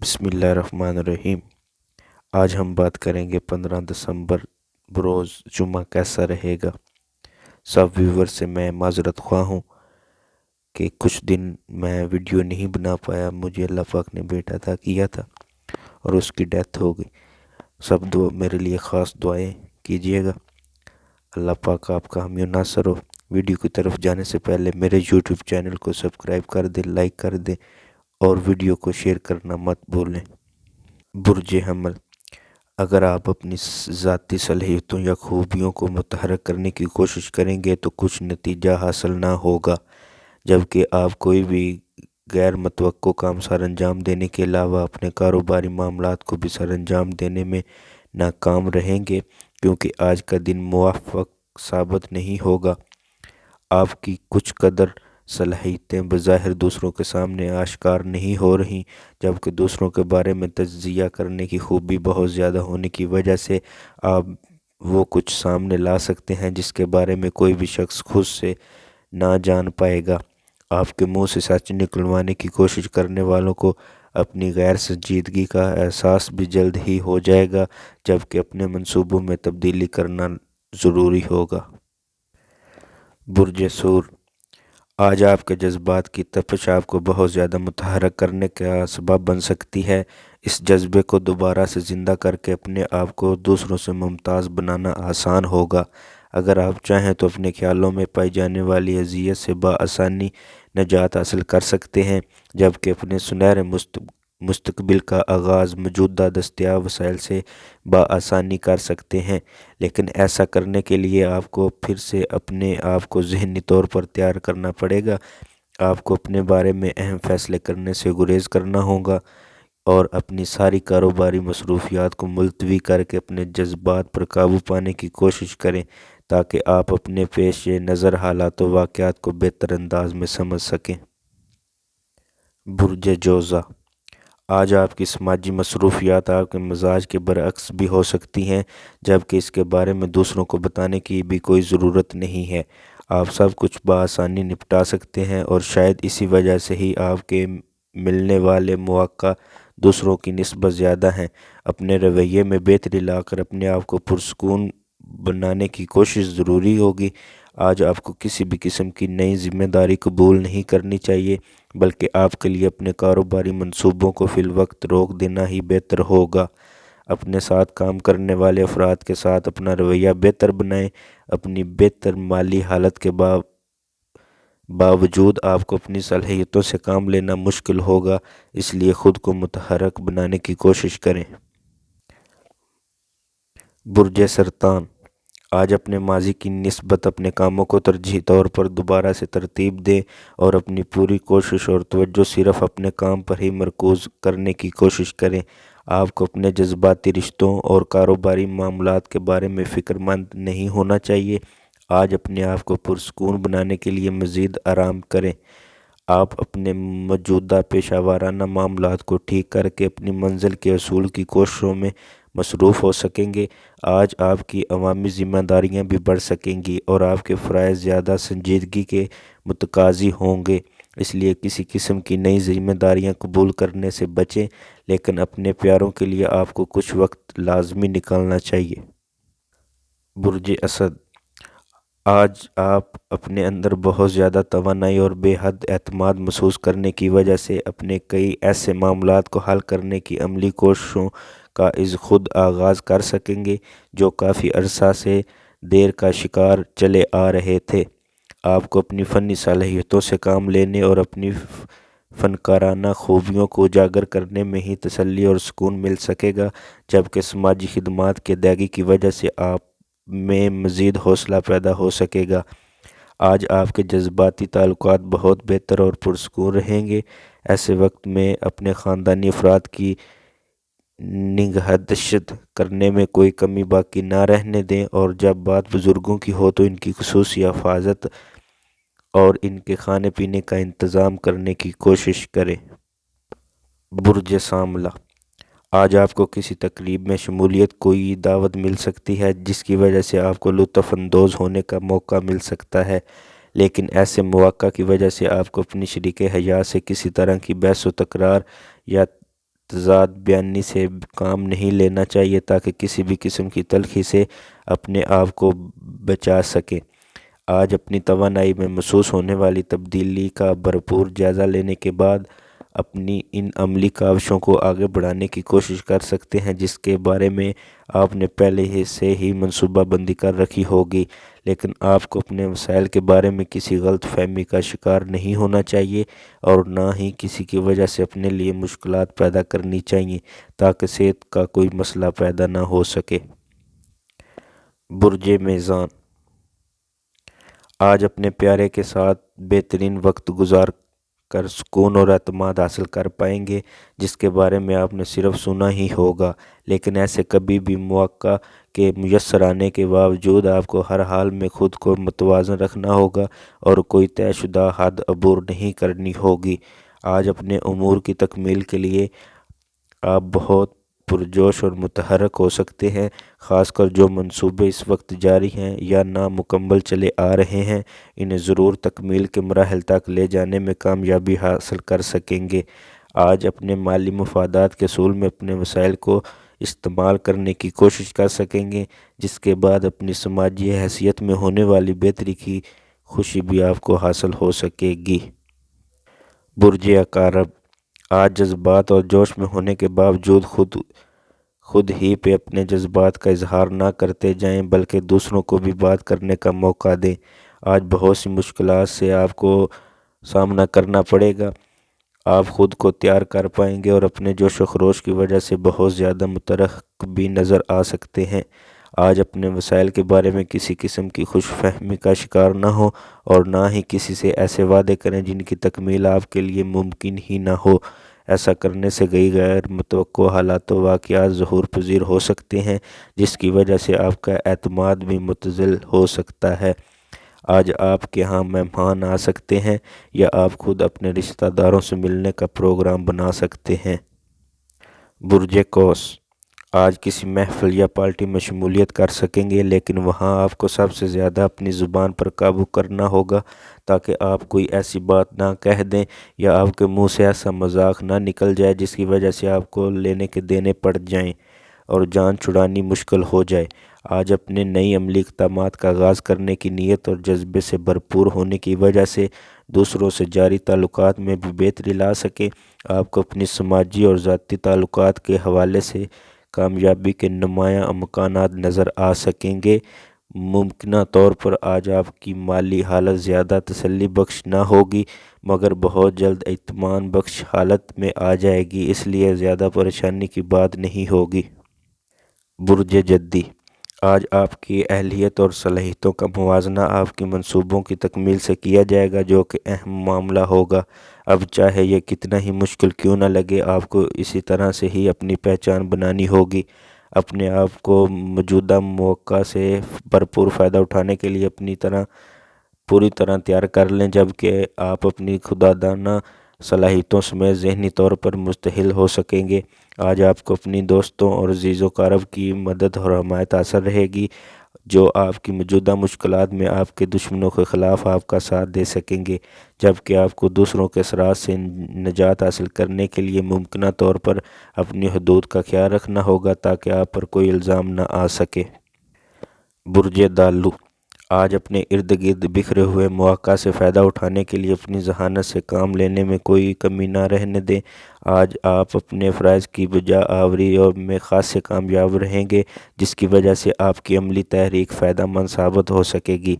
بسم اللہ الرحمن الرحیم۔ آج ہم بات کریں گے 15 دسمبر بروز جمعہ کیسا رہے گا۔ سب ویور سے میں معذرت خواہ ہوں کہ کچھ دن میں ویڈیو نہیں بنا پایا، مجھے اللہ پاک نے بیٹا عطا کیا تھا اور اس کی ڈیتھ ہو گئی۔ سب میرے لیے خاص دعائیں کیجیے گا، اللہ پاک آپ کا حامی و ناصر ہو۔ ویڈیو کی طرف جانے سے پہلے میرے یوٹیوب چینل کو سبسکرائب کر دیں، لائک کر دیں اور ویڈیو کو شیئر کرنا مت بھولیں۔ برج حمل، اگر آپ اپنی ذاتی صلاحیتوں یا خوبیوں کو متحرک کرنے کی کوشش کریں گے تو کچھ نتیجہ حاصل نہ ہوگا، جبکہ آپ کوئی بھی غیر متوقع کام سر انجام دینے کے علاوہ اپنے کاروباری معاملات کو بھی سر انجام دینے میں ناکام رہیں گے، کیونکہ آج کا دن موفق ثابت نہیں ہوگا۔ آپ کی کچھ قدر صلاحیتیں بظاہر دوسروں کے سامنے آشکار نہیں ہو رہی، جبکہ دوسروں کے بارے میں تجزیہ کرنے کی خوبی بہت زیادہ ہونے کی وجہ سے آپ وہ کچھ سامنے لا سکتے ہیں جس کے بارے میں کوئی بھی شخص خود سے نہ جان پائے گا۔ آپ کے منہ سے سچ نکلوانے کی کوشش کرنے والوں کو اپنی غیر سنجیدگی کا احساس بھی جلد ہی ہو جائے گا، جبکہ اپنے منصوبوں میں تبدیلی کرنا ضروری ہوگا۔ برج سور، آج آپ کے جذبات کی تپش آپ کو بہت زیادہ متحرک کرنے کا سبب بن سکتی ہے۔ اس جذبے کو دوبارہ سے زندہ کر کے اپنے آپ کو دوسروں سے ممتاز بنانا آسان ہوگا۔ اگر آپ چاہیں تو اپنے خیالوں میں پائی جانے والی اذیت سے بآسانی نجات حاصل کر سکتے ہیں، جبکہ اپنے سنہرے مستقبل کا آغاز موجودہ دستیاب وسائل سے بآسانی کر سکتے ہیں، لیکن ایسا کرنے کے لیے آپ کو پھر سے اپنے آپ کو ذہنی طور پر تیار کرنا پڑے گا۔ آپ کو اپنے بارے میں اہم فیصلے کرنے سے گریز کرنا ہوگا اور اپنی ساری کاروباری مصروفیات کو ملتوی کر کے اپنے جذبات پر قابو پانے کی کوشش کریں تاکہ آپ اپنے پیش نظر حالات و واقعات کو بہتر انداز میں سمجھ سکیں۔ برج جوزہ، آج آپ کی سماجی مصروفیات آپ کے مزاج کے برعکس بھی ہو سکتی ہیں، جبکہ اس کے بارے میں دوسروں کو بتانے کی بھی کوئی ضرورت نہیں ہے۔ آپ سب کچھ بآسانی نپٹا سکتے ہیں اور شاید اسی وجہ سے ہی آپ کے ملنے والے مواقع دوسروں کی نسبت زیادہ ہیں۔ اپنے رویے میں بہتری لا کر اپنے آپ کو پرسکون بنانے کی کوشش ضروری ہوگی۔ آج آپ کو کسی بھی قسم کی نئی ذمہ داری قبول نہیں کرنی چاہیے، بلکہ آپ کے لیے اپنے کاروباری منصوبوں کو فی الوقت روک دینا ہی بہتر ہوگا۔ اپنے ساتھ کام کرنے والے افراد کے ساتھ اپنا رویہ بہتر بنائیں۔ اپنی بہتر مالی حالت کے باوجود آپ کو اپنی صلاحیتوں سے کام لینا مشکل ہوگا، اس لیے خود کو متحرک بنانے کی کوشش کریں۔ برج سرطان، آج اپنے ماضی کی نسبت اپنے کاموں کو ترجیحی طور پر دوبارہ سے ترتیب دیں اور اپنی پوری کوشش اور توجہ صرف اپنے کام پر ہی مرکوز کرنے کی کوشش کریں۔ آپ کو اپنے جذباتی رشتوں اور کاروباری معاملات کے بارے میں فکر مند نہیں ہونا چاہیے۔ آج اپنے آپ کو پرسکون بنانے کے لیے مزید آرام کریں۔ آپ اپنے موجودہ پیشہ ورانہ معاملات کو ٹھیک کر کے اپنی منزل کے حصول کی کوششوں میں مصروف ہو سکیں گے۔ آج آپ کی عوامی ذمہ داریاں بھی بڑھ سکیں گی اور آپ کے فرائض زیادہ سنجیدگی کے متقاضی ہوں گے، اس لیے کسی قسم کی نئی ذمہ داریاں قبول کرنے سے بچیں، لیکن اپنے پیاروں کے لیے آپ کو کچھ وقت لازمی نکالنا چاہیے۔ برج اسد، آج آپ اپنے اندر بہت زیادہ توانائی اور بے حد اعتماد محسوس کرنے کی وجہ سے اپنے کئی ایسے معاملات کو حل کرنے کی عملی کوششوں کا از خود آغاز کر سکیں گے جو کافی عرصہ سے دیر کا شکار چلے آ رہے تھے۔ آپ کو اپنی فنی صلاحیتوں سے کام لینے اور اپنی فنکارانہ خوبیوں کو اجاگر کرنے میں ہی تسلی اور سکون مل سکے گا، جبکہ سماجی خدمات کی ادائیگی کی وجہ سے آپ میں مزید حوصلہ پیدا ہو سکے گا۔ آج آپ کے جذباتی تعلقات بہت بہتر اور پرسکون رہیں گے۔ ایسے وقت میں اپنے خاندانی افراد کی نگہداشت کرنے میں کوئی کمی باقی نہ رہنے دیں اور جب بات بزرگوں کی ہو تو ان کی خصوصی حفاظت اور ان کے کھانے پینے کا انتظام کرنے کی کوشش کریں۔ برج سانبلا، آج آپ کو کسی تقریب میں شمولیت کوئی دعوت مل سکتی ہے جس کی وجہ سے آپ کو لطف اندوز ہونے کا موقع مل سکتا ہے، لیکن ایسے مواقع کی وجہ سے آپ کو اپنی شریک حیات سے کسی طرح کی بحث و تکرار یا تضاد بیانی سے کام نہیں لینا چاہیے تاکہ کسی بھی قسم کی تلخی سے اپنے آپ کو بچا سکیں۔ آج اپنی توانائی میں محسوس ہونے والی تبدیلی کا بھرپور جائزہ لینے کے بعد اپنی ان عملی کاوشوں کو آگے بڑھانے کی کوشش کر سکتے ہیں جس کے بارے میں آپ نے پہلے سے ہی منصوبہ بندی کر رکھی ہوگی، لیکن آپ کو اپنے وسائل کے بارے میں کسی غلط فہمی کا شکار نہیں ہونا چاہیے اور نہ ہی کسی کی وجہ سے اپنے لیے مشکلات پیدا کرنی چاہیے تاکہ صحت کا کوئی مسئلہ پیدا نہ ہو سکے۔ برج میزان، آج اپنے پیارے کے ساتھ بہترین وقت گزار کر سکون اور اعتماد حاصل کر پائیں گے جس کے بارے میں آپ نے صرف سنا ہی ہوگا، لیکن ایسے کبھی بھی مواقع کے میسر آنے کے باوجود آپ کو ہر حال میں خود کو متوازن رکھنا ہوگا اور کوئی طے شدہ حد عبور نہیں کرنی ہوگی۔ آج اپنے امور کی تکمیل کے لیے آپ بہت پرجوش اور متحرک ہو سکتے ہیں، خاص کر جو منصوبے اس وقت جاری ہیں یا نامکمل چلے آ رہے ہیں، انہیں ضرور تکمیل کے مراحل تک لے جانے میں کامیابی حاصل کر سکیں گے۔ آج اپنے مالی مفادات کے حصول میں اپنے وسائل کو استعمال کرنے کی کوشش کر سکیں گے جس کے بعد اپنی سماجی حیثیت میں ہونے والی بہتری کی خوشی بھی آپ کو حاصل ہو سکے گی۔ برج عقرب، آج جذبات اور جوش میں ہونے کے باوجود خود ہی پہ اپنے جذبات کا اظہار نہ کرتے جائیں بلکہ دوسروں کو بھی بات کرنے کا موقع دیں۔ آج بہت سی مشکلات سے آپ کو سامنا کرنا پڑے گا، آپ خود کو تیار کر پائیں گے اور اپنے جوش و خروش کی وجہ سے بہت زیادہ متحرک بھی نظر آ سکتے ہیں۔ آج اپنے وسائل کے بارے میں کسی قسم کی خوش فہمی کا شکار نہ ہو اور نہ ہی کسی سے ایسے وعدے کریں جن کی تکمیل آپ کے لیے ممکن ہی نہ ہو۔ ایسا کرنے سے کئی غیر متوقع حالات و واقعات ظہور پذیر ہو سکتے ہیں جس کی وجہ سے آپ کا اعتماد بھی متزلزل ہو سکتا ہے۔ آج آپ کے ہاں مہمان آ سکتے ہیں یا آپ خود اپنے رشتہ داروں سے ملنے کا پروگرام بنا سکتے ہیں۔ برج قوس، آج کسی محفل یا پارٹی میں شمولیت کر سکیں گے لیکن وہاں آپ کو سب سے زیادہ اپنی زبان پر قابو کرنا ہوگا تاکہ آپ کوئی ایسی بات نہ کہہ دیں یا آپ کے منہ سے ایسا مذاق نہ نکل جائے جس کی وجہ سے آپ کو لینے کے دینے پڑ جائیں اور جان چھڑانی مشکل ہو جائے۔ آج اپنے نئی عملی اقدامات کا آغاز کرنے کی نیت اور جذبے سے بھرپور ہونے کی وجہ سے دوسروں سے جاری تعلقات میں بھی بہتری لا سکیں۔ آپ کو اپنی سماجی اور ذاتی تعلقات کے حوالے سے کامیابی کے نمایاں امکانات نظر آ سکیں گے۔ ممکنہ طور پر آج آپ کی مالی حالت زیادہ تسلی بخش نہ ہوگی مگر بہت جلد اطمینان بخش حالت میں آ جائے گی، اس لیے زیادہ پریشانی کی بات نہیں ہوگی۔ برج جدی، آج آپ کی اہلیت اور صلاحیتوں کا موازنہ آپ کی منصوبوں کی تکمیل سے کیا جائے گا جو کہ اہم معاملہ ہوگا۔ اب چاہے یہ کتنا ہی مشکل کیوں نہ لگے آپ کو اسی طرح سے ہی اپنی پہچان بنانی ہوگی۔ اپنے آپ کو موجودہ مواقع سے بھرپور فائدہ اٹھانے کے لیے پوری طرح تیار کر لیں جبکہ آپ اپنی خوددادانہ صلاحیتوں سمیت ذہنی طور پر مستحکم ہو سکیں گے۔ آج آپ کو اپنی دوستوں اور عزیز و اقارب کی مدد اور حمایت حاصل رہے گی جو آپ کی موجودہ مشکلات میں آپ کے دشمنوں کے خلاف آپ کا ساتھ دے سکیں گے، جبکہ آپ کو دوسروں کے اثرات سے نجات حاصل کرنے کے لیے ممکنہ طور پر اپنی حدود کا خیال رکھنا ہوگا تاکہ آپ پر کوئی الزام نہ آ سکے۔ برج دالو، آج اپنے ارد گرد بکھرے ہوئے مواقع سے فائدہ اٹھانے کے لیے اپنی ذہانت سے کام لینے میں کوئی کمی نہ رہنے دیں۔ آج آپ اپنے فرائض کی بجا آوری میں خاصے کامیاب رہیں گے جس کی وجہ سے آپ کی عملی تحریک فائدہ مند ثابت ہو سکے گی۔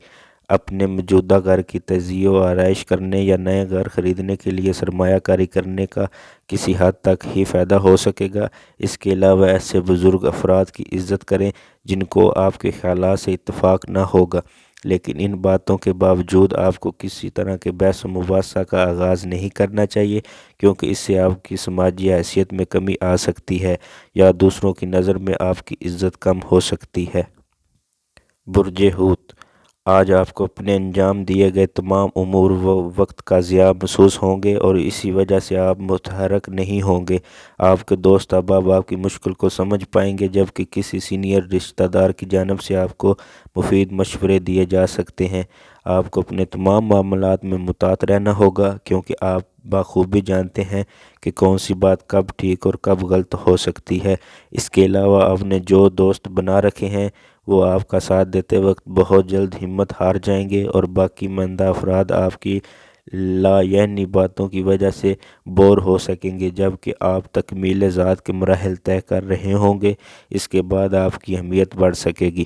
اپنے موجودہ گھر کی تجزیہ و آرائش کرنے یا نئے گھر خریدنے کے لیے سرمایہ کاری کرنے کا کسی حد تک ہی فائدہ ہو سکے گا۔ اس کے علاوہ ایسے بزرگ افراد کی عزت کریں جن کو آپ کے خیالات سے اتفاق نہ ہوگا، لیکن ان باتوں کے باوجود آپ کو کسی طرح کے بحث و مباحثہ کا آغاز نہیں کرنا چاہیے کیونکہ اس سے آپ کی سماجی حیثیت میں کمی آ سکتی ہے یا دوسروں کی نظر میں آپ کی عزت کم ہو سکتی ہے۔ برج حوت، آج آپ کو اپنے انجام دیے گئے تمام امور و وقت کا ضیاع محسوس ہوں گے اور اسی وجہ سے آپ متحرک نہیں ہوں گے۔ آپ کے دوست احباب آپ کی مشکل کو سمجھ پائیں گے جبکہ کسی سینئر رشتہ دار کی جانب سے آپ کو مفید مشورے دیے جا سکتے ہیں۔ آپ کو اپنے تمام معاملات میں محتاط رہنا ہوگا کیونکہ آپ بخوبی جانتے ہیں کہ کون سی بات کب ٹھیک اور کب غلط ہو سکتی ہے۔ اس کے علاوہ آپ نے جو دوست بنا رکھے ہیں وہ آپ کا ساتھ دیتے وقت بہت جلد ہمت ہار جائیں گے اور باقی ماندہ افراد آپ کی لا یعنی باتوں کی وجہ سے بور ہو سکیں گے، جبکہ آپ تکمیل ذات کے مراحل طے کر رہے ہوں گے۔ اس کے بعد آپ کی اہمیت بڑھ سکے گی۔